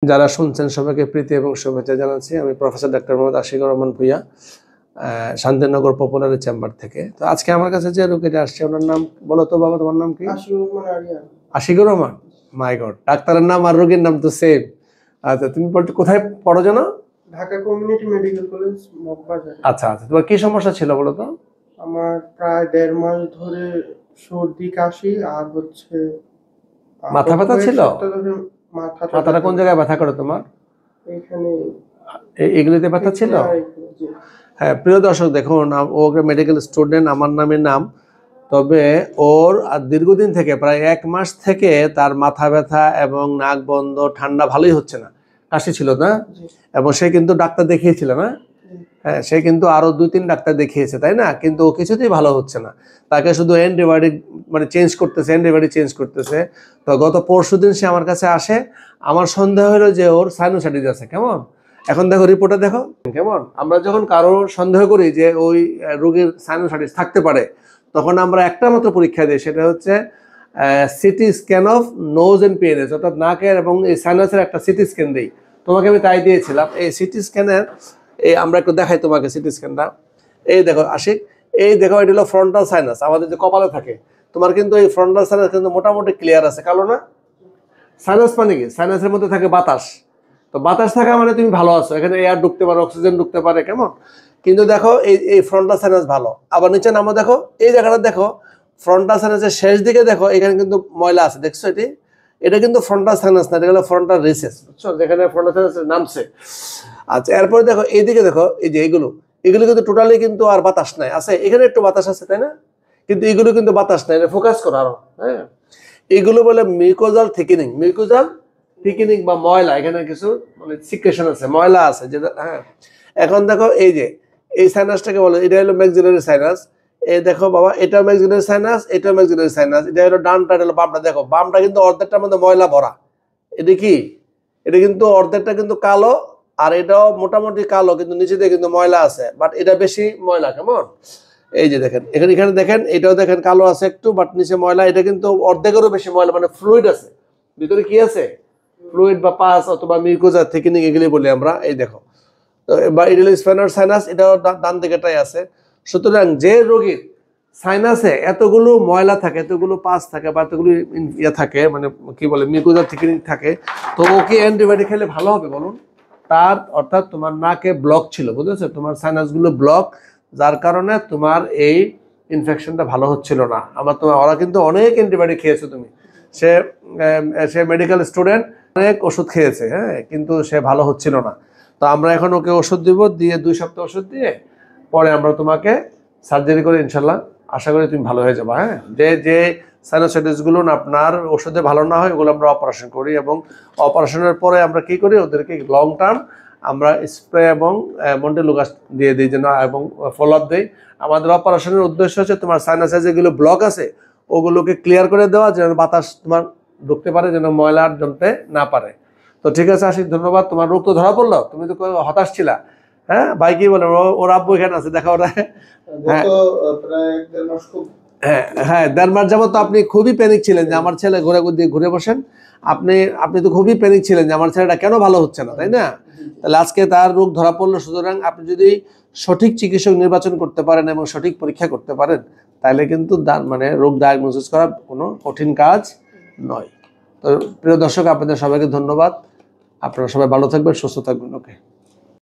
যারা শুনছেন সবাইকে প্রীতি এবং শুভেচ্ছা জানাচ্ছি। আমি professor doctor Mohammad Ashikur Rahman Bhuiyan, Shantinagar popular chamber থেকে। তো আজকে আমার কাছে যে রোগীটা আসছে, ওনার নাম বলো তো বাবা, তোমার নাম কি? আশিকুর রহমান। মাই গড, ডাক্তারের নাম আর রোগীর নাম তো সেম। আচ্ছা, তুমি কোথায় পড়ো জানো? Dhaka community medical college Moghbazar. আচ্ছা আচ্ছা, তোমার কি সমস্যা ছিল বলো তো? আমার প্রায় 1.5 মাস ধরে সর্দি কাশি আর হচ্ছে মাথা ব্যথা ছিল। মাথাটা কোন জায়গায় ব্যথা করে তোমার? এখানে এগুলিতে ব্যথা ছিল। হ্যাঁ প্রিয় দর্শক, দেখুন ওকে মেডিকেল স্টুডেন্ট, আমার নামের নাম। তবে ওর দীর্ঘদিন থেকে প্রায় 1 মাস থেকে তার মাথা ব্যথা এবং নাক বন্ধ, ঠান্ডা ভালোই হচ্ছে না, কাশি ছিল না? এবং সে কিন্তু ডাক্তার দেখিয়েছিল না? হ্যাঁ, সে কিন্তু আরো 2-3 ডাক্তার দেখিয়েছে, তাই না? কিন্তু ও কিছুতেই ভালো হচ্ছে না। তাকে শুধু অ্যান্টিবায়োটিক চেঞ্জ করতেছে। তো গত পরশুদিন সে আমার কাছে আসে। আমার সন্দেহ হলো যে ওর সাইনোসাইটিস আছে। কেমন? এখন দেখো রিপোর্টে দেখো কেমন। আমরা যখন কারো সন্দেহ করি যে ওই রোগীর সাইনোসাইটিস থাকতে পারে, তখন আমরা একটা মাত্র পরীক্ষা দিই, সেটা হচ্ছে CT scan of nose and PNS, অর্থাৎ নাকের এবং এই সাইনাসের একটা সিটি স্ক্যান দিই। তোমাকে আমি তাই দিয়েছিলাম। এই সিটি স্ক্যানের আমরা একটু দেখাই তোমাকে সিটি স্ক্যানটা। এই দেখো আশিক, এই দেখো, এটা হলো ফ্রন্টাল সাইনাস, আমাদের যে কপালে থাকে। তোমার কিন্তু এই ফ্রন্টাল সাইনাস কিন্তু মোটামুটি ক্লিয়ার আছে, কালো না? সাইনাস মানে কি? সাইনাসের মধ্যে থাকে বাতাস। তো বাতাস থাকা মানে তুমি ভালো আছো, এখানে এয়ার ঢুকতে পারে, অক্সিজেন ঢুকতে পারে, কেমন? কিন্তু দেখো এই ফ্রন্টাল সাইনাস ভালো। আবার নিচে নামো, দেখো এই জায়গাটা দেখো, ফ্রন্টাল সাইনাসের শেষ দিকে দেখো, এখানে কিন্তু ময়লা আছে, দেখছো? এটা কিন্তু ফ্রন্টাল সাইনাস না, এটা হলো ফ্রন্টাল রিসেস, বুঝছো? যেখানে ফ্রন্টাল সাইনাস নামছে। আচ্ছা, এরপরে দেখো এইদিকে দেখো, এই যে এগুলো কিন্তু টোটালি কিন্তু আর বাতাস নাই, আছে এখানে একটু বাতাস আছে, তাই না? কিন্তু এগুলো কিন্তু বাতাস নাই, এটা ফোকাস করো আরো। হ্যাঁ, এগুলো বলে মিউকোজাল থিকেনিং বা ময়লা, এখানে কিছু সিক্রেশন আছে, ময়লা আছে যেটা। হ্যাঁ, এখন দেখো এই যে এই সাইনাসটাকে বলে, এটা হলো ম্যাক্সিলারি সাইনাস। এই দেখো বাবা, এটা ম্যাক্সিলারি সাইনাস, এটা ম্যাক্সিলারি সাইনাস। এটা হলো ডানটা, এটা হলো বামটা। দেখো বামটা কিন্তু অর্ধেকটার মধ্যে ময়লা ভরা। এটা কি? এটা কিন্তু অর্ধেকটা কিন্তু কালো, আর এটাও মোটামুটি কালো, কিন্তু নিচে দিয়ে কিন্তু ময়লা আছে, বাট এটা বেশি ময়লা। কেমন? এই যে দেখেন, এখানে দেখেন, এটাও দেখেন কালো আছে একটু, বাট নিচে ময়লা। এটা কিন্তু অর্ধেকেরও বেশি ময়লা, মানে ফ্লুইড আছে ভিতরে। কি আছে? ফ্লুইড বা পাস অথবা মিউকোজা থিকেনিং এগুলি বলি আমরা। এই দেখো, তো বা এটা হলো স্পাইনাল সাইনাস, এটাও ডান দিকেটাই আছে। সুতরাং যে রোগীর সাইনাসে এতগুলো ময়লা থাকে, এতগুলো পাস থাকে, বা এতগুলো ইয়ে থাকে, কি বলে মিউকোজা থিকেনিং থাকে, তো ওকে অ্যান্টিবায়োটিক খেলে ভালো হবে বলুন? তার অর্থাৎ তোমার নাকে ব্লক ছিল, বুঝেছো? তোমার সাইনাসগুলো ব্লক, যার কারণে তোমার এই ইনফেকশনটা ভালো হচ্ছিল না। ওরা কিন্তু অনেক অ্যান্টিবায়োটিক খেয়েছো তুমি। সে মেডিকেল স্টুডেন্ট, অনেক ওষুধ খেয়েছে, হ্যাঁ, কিন্তু সে ভালো হচ্ছিল না। তো আমরা এখন ওকে ওষুধ দিব, দিয়ে 2 সপ্তাহ ওষুধ দিয়ে পরে আমরা তোমাকে সার্জারি করে ইনশাল্লাহ আশা করি তুমি ভালো হয়ে যাবে। হ্যাঁ, যে সাইনোসাইটিসগুলো আপনার ওষুধে ভালো না হয়, ওগুলো আমরা অপারেশন করি, এবং অপারেশনের পরে আমরা কি করি, ওদেরকে লং টার্ম আমরা স্প্রে এবং মন্টেলুকাস দিয়ে দিই যেন, এবং ফলো আপ দিই। আমাদের অপারেশনের উদ্দেশ্য হচ্ছে তোমার সাইনাসে যেগুলো ব্লক আছে ওগুলোকে ক্লিয়ার করে দেওয়া, যেন বাতাস তোমার ঢুকতে পারে, যেন ময়লা জমতে না পারে। তো ঠিক আছে আশিক, ধন্যবাদ। তোমার রোগ তো ধরা পড়লো, তুমি তো হতাশ ছিলা। হ্যাঁ, ভাই কি বলে, ওর আব্বু এখানে আছে, দেখা ওরা। হ্যাঁ হ্যাঁ, 1.5 মাস যাবত আপনি খুবই প্যানিক ছিলেন যে আমার ছেলে ঘুরে বসেন। আপনি তো খুবই প্যানিক ছিলেন যে আমার ছেলেটা কেন ভালো হচ্ছে না, তাই না? তাহলে আজকে তার রোগ ধরা পড়লো। সুতরাং আপনি যদি সঠিক চিকিৎসক নির্বাচন করতে পারেন এবং সঠিক পরীক্ষা করতে পারেন, তাহলে কিন্তু রোগ ডায়াগনোসিস করা কোনো কঠিন কাজ নয়। তো প্রিয় দর্শক, আপনাদের সবাইকে ধন্যবাদ। আপনারা সবাই ভালো থাকবেন, সুস্থ থাকবেন। ওকে।